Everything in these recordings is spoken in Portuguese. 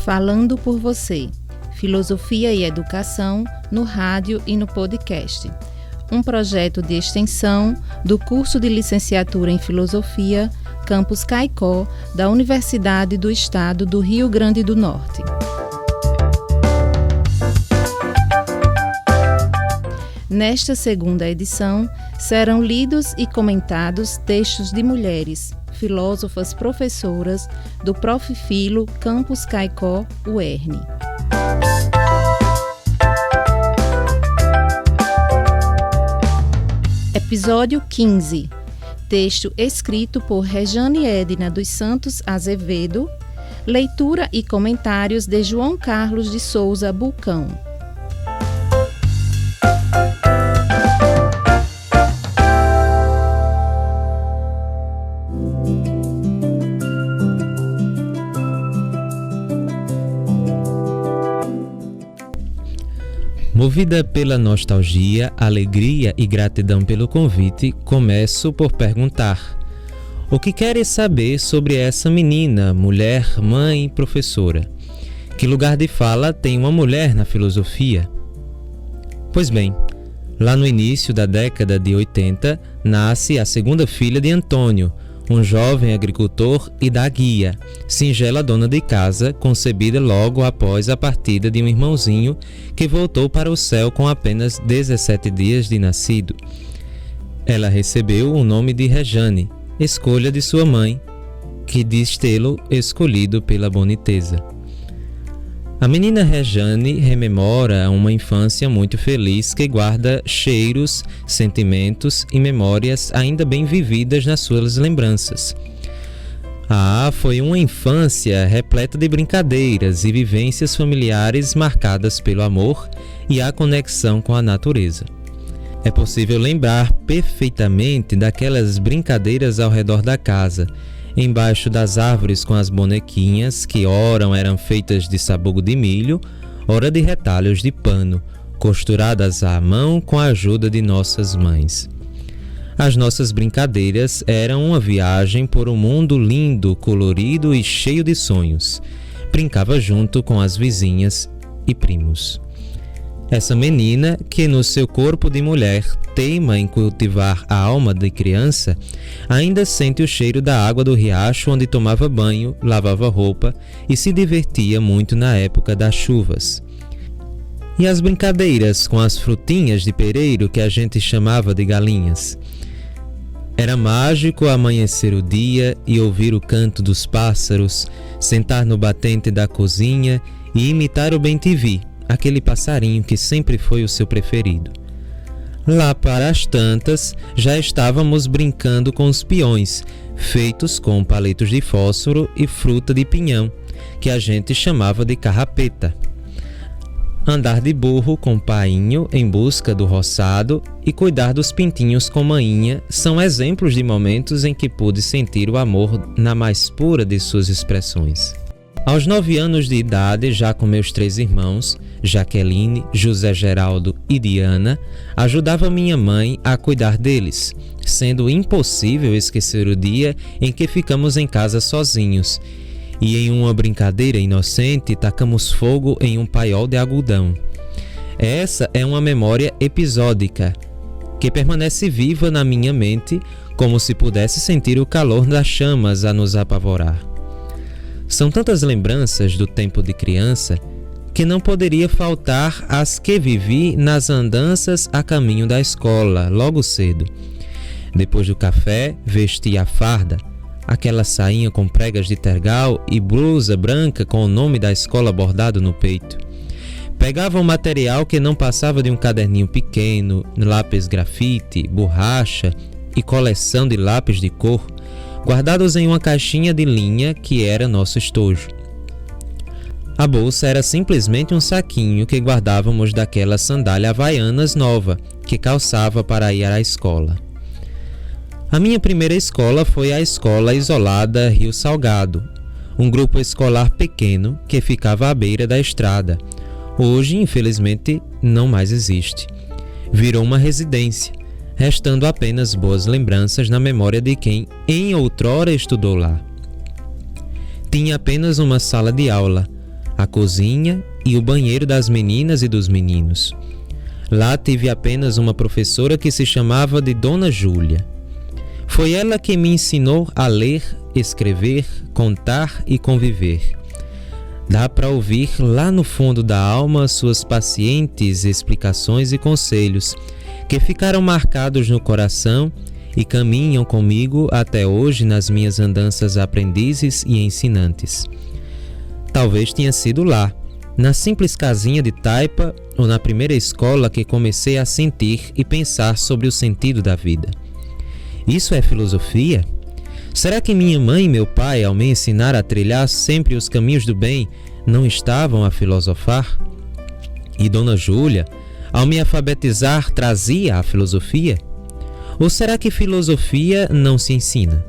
Falando por Você, Filosofia e Educação no rádio e no podcast. Um projeto de extensão do curso de Licenciatura em Filosofia, Campus Caicó, da Universidade do Estado do Rio Grande do Norte. Nesta segunda edição, serão lidos e comentados textos de mulheres, filósofas professoras do Prof. Filo Campus Caicó, UERN. Episódio 15. Texto escrito por Rejane Edna dos Santos Azevedo. Leitura e comentários de João Carlos de Souza Bulcão. Movida pela nostalgia, alegria e gratidão pelo convite, começo por perguntar: o que queres saber sobre essa menina, mulher, mãe, professora? Que lugar de fala tem uma mulher na filosofia? Pois bem, lá no início da década de 80, nasce a segunda filha de Antônio, um jovem agricultor e da Guia, singela dona de casa, concebida logo após a partida de um irmãozinho que voltou para o céu com apenas 17 dias de nascido. Ela recebeu o nome de Rejane, escolha de sua mãe, que diz tê-lo escolhido pela boniteza. A menina Rejane rememora uma infância muito feliz que guarda cheiros, sentimentos e memórias ainda bem vividas nas suas lembranças. Foi uma infância repleta de brincadeiras e vivências familiares marcadas pelo amor e a conexão com a natureza. É possível lembrar perfeitamente daquelas brincadeiras ao redor da casa, embaixo das árvores com as bonequinhas que ora eram feitas de sabugo de milho, ora de retalhos de pano, costuradas à mão com a ajuda de nossas mães. As nossas brincadeiras eram uma viagem por um mundo lindo, colorido e cheio de sonhos. Brincava junto com as vizinhas e primos. Essa menina, que no seu corpo de mulher teima em cultivar a alma de criança, ainda sente o cheiro da água do riacho onde tomava banho, lavava roupa e se divertia muito na época das chuvas. E as brincadeiras com as frutinhas de pereiro que a gente chamava de galinhas. Era mágico amanhecer o dia e ouvir o canto dos pássaros, sentar no batente da cozinha e imitar o bem-te-vi, aquele passarinho que sempre foi o seu preferido. Lá para as tantas, já estávamos brincando com os peões, feitos com palitos de fósforo e fruta de pinhão, que a gente chamava de carrapeta. Andar de burro com painho em busca do roçado e cuidar dos pintinhos com manhinha são exemplos de momentos em que pude sentir o amor na mais pura de suas expressões. Aos 9 anos de idade, já com meus 3 irmãos, Jaqueline, José Geraldo e Diana, ajudava minha mãe a cuidar deles, sendo impossível esquecer o dia em que ficamos em casa sozinhos e em uma brincadeira inocente tacamos fogo em um paiol de algodão. Essa é uma memória episódica que permanece viva na minha mente, como se pudesse sentir o calor das chamas a nos apavorar. São tantas lembranças do tempo de criança que não poderia faltar as que vivi nas andanças a caminho da escola, logo cedo. Depois do café, vestia a farda, aquela sainha com pregas de tergal e blusa branca com o nome da escola bordado no peito. Pegava um material que não passava de um caderninho pequeno, lápis grafite, borracha e coleção de lápis de cor, guardados em uma caixinha de linha que era nosso estojo. A bolsa era simplesmente um saquinho que guardávamos daquela sandália havaianas nova que calçava para ir à escola. A minha primeira escola foi a Escola Isolada Rio Salgado, um grupo escolar pequeno que ficava à beira da estrada. Hoje, infelizmente, não mais existe. Virou uma residência, restando apenas boas lembranças na memória de quem em outrora estudou lá. Tinha apenas uma sala de aula, a cozinha e o banheiro das meninas e dos meninos. Lá tive apenas uma professora que se chamava de Dona Júlia. Foi ela que me ensinou a ler, escrever, contar e conviver. Dá para ouvir lá no fundo da alma suas pacientes explicações e conselhos, que ficaram marcados no coração e caminham comigo até hoje nas minhas andanças aprendizes e ensinantes. Talvez tenha sido lá, na simples casinha de taipa ou na primeira escola, que comecei a sentir e pensar sobre o sentido da vida. Isso é filosofia? Será que minha mãe e meu pai, ao me ensinar a trilhar sempre os caminhos do bem, não estavam a filosofar? E Dona Júlia, ao me alfabetizar, trazia a filosofia? Ou será que filosofia não se ensina?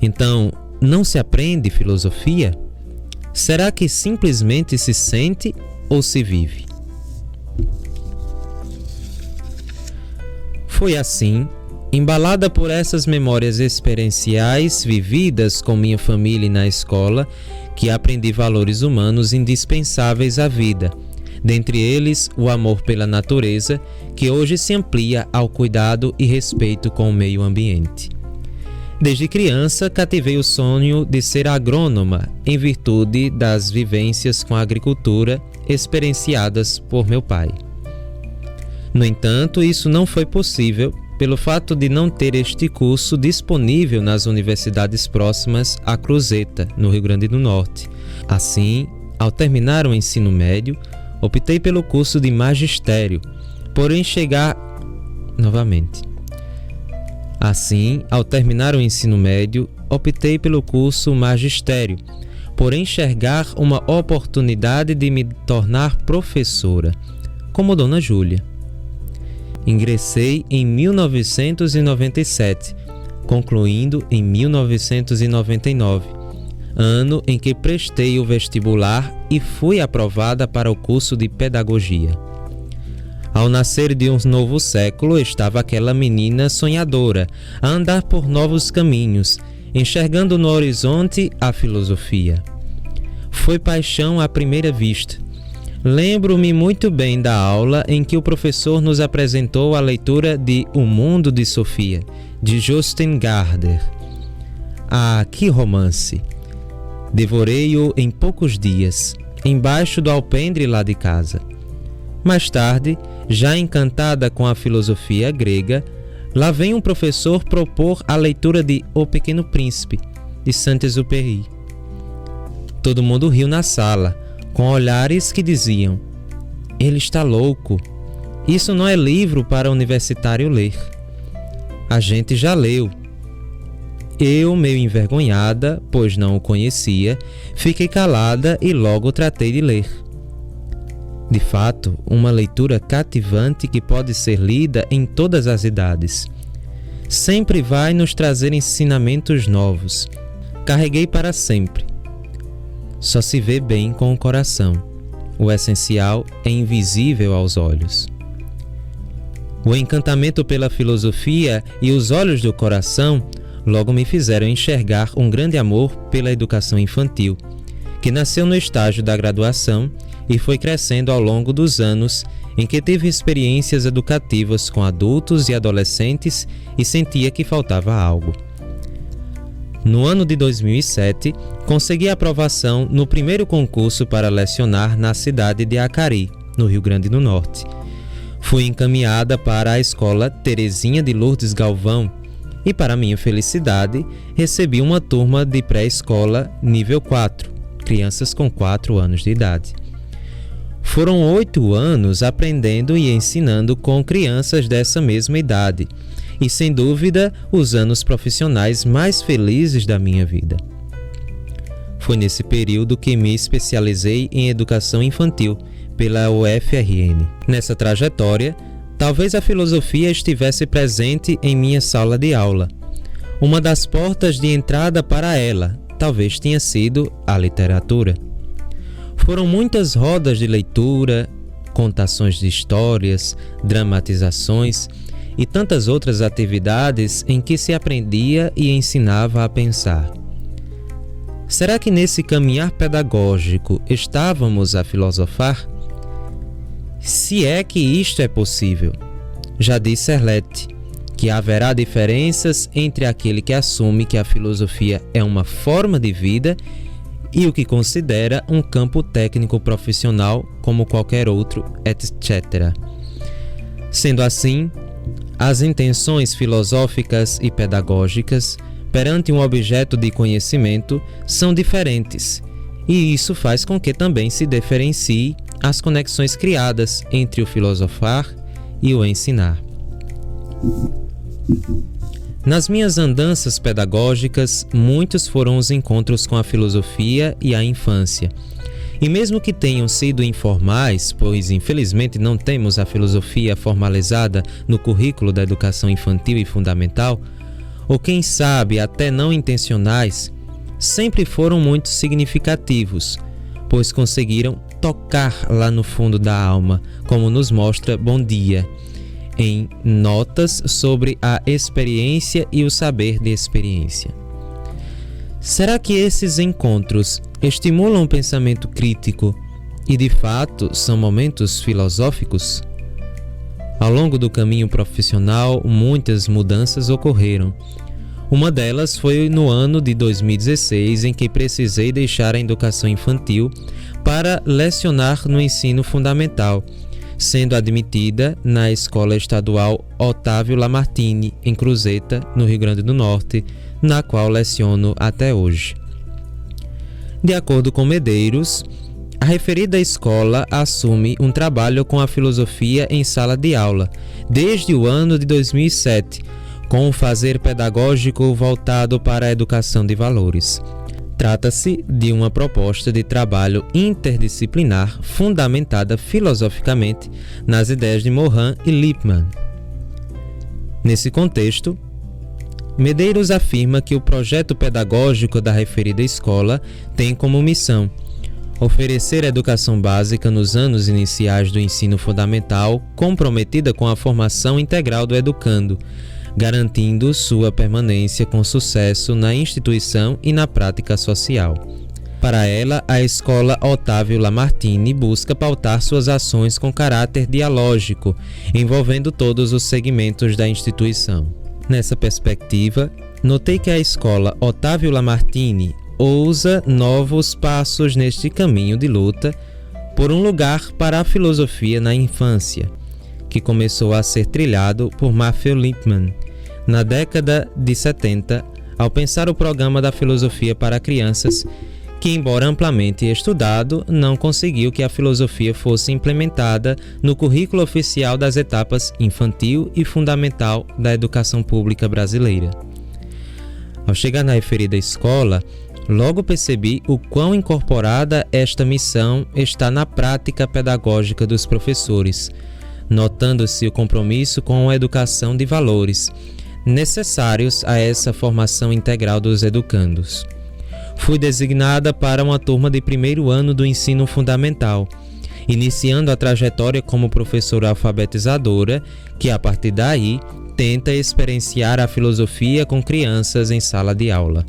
Então, não se aprende filosofia? Será que simplesmente se sente ou se vive? Foi assim, embalada por essas memórias experienciais vividas com minha família e na escola, que aprendi valores humanos indispensáveis à vida, dentre eles o amor pela natureza, que hoje se amplia ao cuidado e respeito com o meio ambiente. Desde criança, cativei o sonho de ser agrônoma, em virtude das vivências com a agricultura experienciadas por meu pai. No entanto, isso não foi possível pelo fato de não ter este curso disponível nas universidades próximas a Cruzeta, no Rio Grande do Norte. Assim, ao terminar o ensino médio, optei pelo curso de magistério, porém enxergar uma oportunidade de me tornar professora, como Dona Júlia. Ingressei em 1997, concluindo em 1999, ano em que prestei o vestibular e fui aprovada para o curso de pedagogia. Ao nascer de um novo século, estava aquela menina sonhadora, a andar por novos caminhos, enxergando no horizonte a filosofia. Foi paixão à primeira vista. Lembro-me muito bem da aula em que o professor nos apresentou a leitura de O Mundo de Sofia, de Jostein Gaarder. Ah, que romance! Devorei-o em poucos dias, embaixo do alpendre lá de casa. Mais tarde, já encantada com a filosofia grega, lá vem um professor propor a leitura de O Pequeno Príncipe, de Saint-Exupéry. Todo mundo riu na sala, com olhares que diziam: ele está louco, isso não é livro para universitário ler. A gente já leu. Eu, meio envergonhada, pois não o conhecia, fiquei calada e logo tratei de ler. De fato, uma leitura cativante que pode ser lida em todas as idades. Sempre vai nos trazer ensinamentos novos. Carreguei para sempre. Só se vê bem com o coração. O essencial é invisível aos olhos. O encantamento pela filosofia e os olhos do coração logo me fizeram enxergar um grande amor pela educação infantil, que nasceu no estágio da graduação e foi crescendo ao longo dos anos em que tive experiências educativas com adultos e adolescentes e sentia que faltava algo. No ano de 2007, consegui aprovação no primeiro concurso para lecionar na cidade de Acari, no Rio Grande do Norte. Fui encaminhada para a escola Terezinha de Lourdes Galvão e, para minha felicidade, recebi uma turma de pré-escola nível 4, crianças com 4 anos de idade. Foram 8 anos aprendendo e ensinando com crianças dessa mesma idade, e, sem dúvida, os anos profissionais mais felizes da minha vida. Foi nesse período que me especializei em educação infantil pela UFRN. Nessa trajetória, talvez a filosofia estivesse presente em minha sala de aula. Uma das portas de entrada para ela talvez tenha sido a literatura. Foram muitas rodas de leitura, contações de histórias, dramatizações e tantas outras atividades em que se aprendia e ensinava a pensar. Será que nesse caminhar pedagógico estávamos a filosofar? Se é que isto é possível. Já disse Serlette que haverá diferenças entre aquele que assume que a filosofia é uma forma de vida e o que considera um campo técnico profissional como qualquer outro, etc. Sendo assim, as intenções filosóficas e pedagógicas perante um objeto de conhecimento são diferentes, e isso faz com que também se diferencie as conexões criadas entre o filosofar e o ensinar. Nas minhas andanças pedagógicas, muitos foram os encontros com a filosofia e a infância. E mesmo que tenham sido informais, pois infelizmente não temos a filosofia formalizada no currículo da educação infantil e fundamental, ou quem sabe até não intencionais, sempre foram muito significativos, pois conseguiram tocar lá no fundo da alma, como nos mostra Bom Dia, em Notas sobre a Experiência e o Saber de Experiência. Será que esses encontros estimulam o pensamento crítico e, de fato, são momentos filosóficos? Ao longo do caminho profissional, muitas mudanças ocorreram. Uma delas foi no ano de 2016, em que precisei deixar a educação infantil para lecionar no ensino fundamental, sendo admitida na Escola Estadual Otávio Lamartine, em Cruzeta, no Rio Grande do Norte, na qual leciono até hoje. De acordo com Medeiros, a referida escola assume um trabalho com a filosofia em sala de aula, desde o ano de 2007, com um fazer pedagógico voltado para a educação de valores. Trata-se de uma proposta de trabalho interdisciplinar fundamentada filosoficamente nas ideias de Morin e Lippmann. Nesse contexto, Medeiros afirma que o projeto pedagógico da referida escola tem como missão oferecer educação básica nos anos iniciais do ensino fundamental, comprometida com a formação integral do educando, garantindo sua permanência com sucesso na instituição e na prática social. Para ela, a Escola Otávio Lamartine busca pautar suas ações com caráter dialógico, envolvendo todos os segmentos da instituição. Nessa perspectiva, notei que a Escola Otávio Lamartine ousa novos passos neste caminho de luta por um lugar para a filosofia na infância, que começou a ser trilhado por Matthew Lippmann na década de 70, ao pensar o programa da filosofia para crianças, que, embora amplamente estudado, não conseguiu que a filosofia fosse implementada no currículo oficial das etapas infantil e fundamental da educação pública brasileira. Ao chegar na referida escola, logo percebi o quão incorporada esta missão está na prática pedagógica dos professores, notando-se o compromisso com a educação de valores, necessários a essa formação integral dos educandos. Fui designada para uma turma de primeiro ano do ensino fundamental, iniciando a trajetória como professora alfabetizadora, que a partir daí tenta experienciar a filosofia com crianças em sala de aula.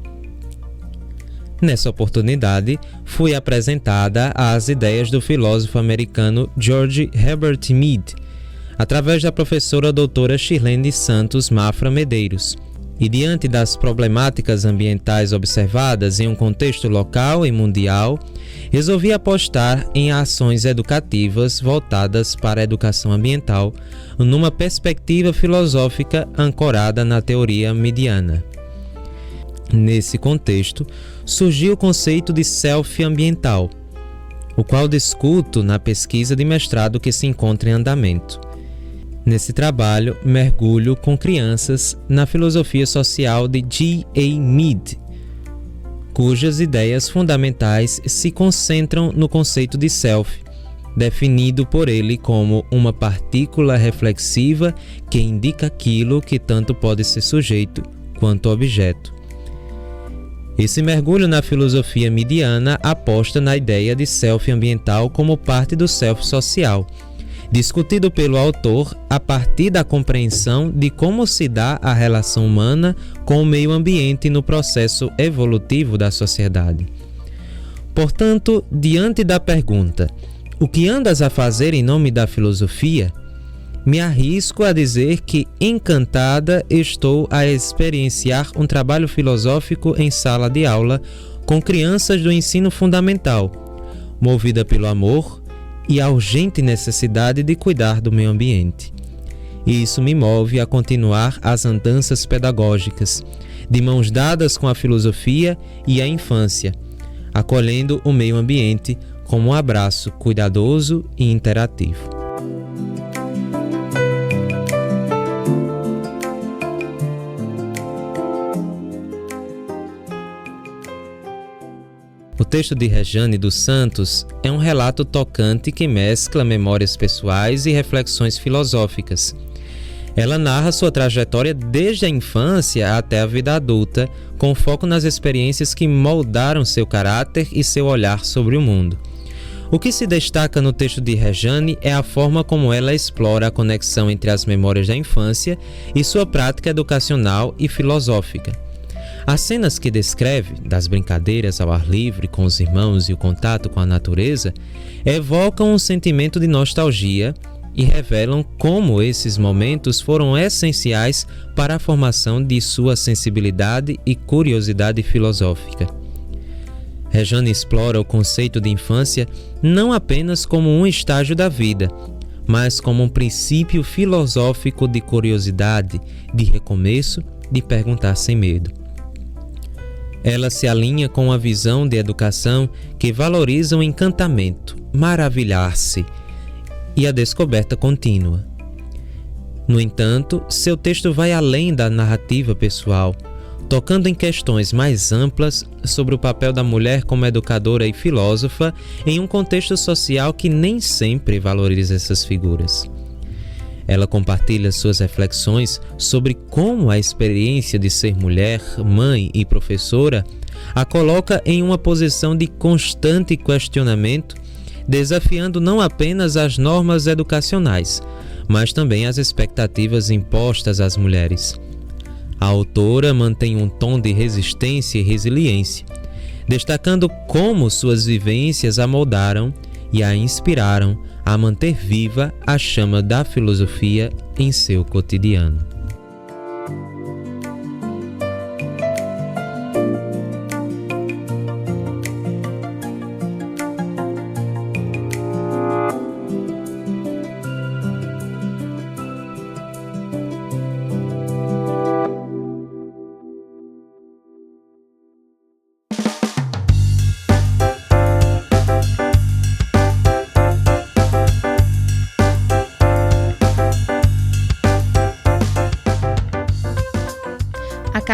Nessa oportunidade, fui apresentada às ideias do filósofo americano George Herbert Mead, através da professora doutora Shirlene Santos Mafra Medeiros, e diante das problemáticas ambientais observadas em um contexto local e mundial, resolvi apostar em ações educativas voltadas para a educação ambiental, numa perspectiva filosófica ancorada na teoria mediana. Nesse contexto, surgiu o conceito de self ambiental, o qual discuto na pesquisa de mestrado que se encontra em andamento. Nesse trabalho, mergulho com crianças na filosofia social de G.A. Mead, cujas ideias fundamentais se concentram no conceito de self, definido por ele como uma partícula reflexiva que indica aquilo que tanto pode ser sujeito quanto objeto. Esse mergulho na filosofia mediana aposta na ideia de self ambiental como parte do self social, discutido pelo autor a partir da compreensão de como se dá a relação humana com o meio ambiente no processo evolutivo da sociedade. Portanto, diante da pergunta: o que andas a fazer em nome da filosofia? Me arrisco a dizer que encantada estou a experienciar um trabalho filosófico em sala de aula com crianças do ensino fundamental, movida pelo amor e a urgente necessidade de cuidar do meio ambiente. E isso me move a continuar as andanças pedagógicas, de mãos dadas com a filosofia e a infância, acolhendo o meio ambiente como um abraço cuidadoso e interativo. O texto de Rejane dos Santos é um relato tocante que mescla memórias pessoais e reflexões filosóficas. Ela narra sua trajetória desde a infância até a vida adulta, com foco nas experiências que moldaram seu caráter e seu olhar sobre o mundo. O que se destaca no texto de Rejane é a forma como ela explora a conexão entre as memórias da infância e sua prática educacional e filosófica. As cenas que descreve, das brincadeiras ao ar livre com os irmãos e o contato com a natureza, evocam um sentimento de nostalgia e revelam como esses momentos foram essenciais para a formação de sua sensibilidade e curiosidade filosófica. Rejane explora o conceito de infância não apenas como um estágio da vida, mas como um princípio filosófico de curiosidade, de recomeço, de perguntar sem medo. Ela se alinha com uma visão de educação que valoriza o encantamento, maravilhar-se e a descoberta contínua. No entanto, seu texto vai além da narrativa pessoal, tocando em questões mais amplas sobre o papel da mulher como educadora e filósofa em um contexto social que nem sempre valoriza essas figuras. Ela compartilha suas reflexões sobre como a experiência de ser mulher, mãe e professora a coloca em uma posição de constante questionamento, desafiando não apenas as normas educacionais, mas também as expectativas impostas às mulheres. A autora mantém um tom de resistência e resiliência, destacando como suas vivências a moldaram e a inspiraram a manter viva a chama da filosofia em seu cotidiano.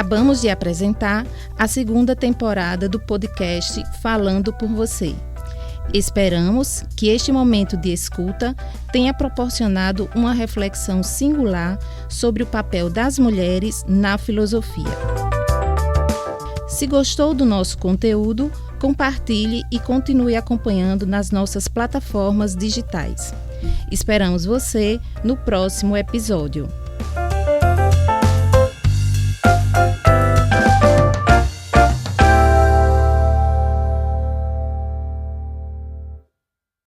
Acabamos de apresentar a segunda temporada do podcast Falando por Você. Esperamos que este momento de escuta tenha proporcionado uma reflexão singular sobre o papel das mulheres na filosofia. Se gostou do nosso conteúdo, compartilhe e continue acompanhando nas nossas plataformas digitais. Esperamos você no próximo episódio.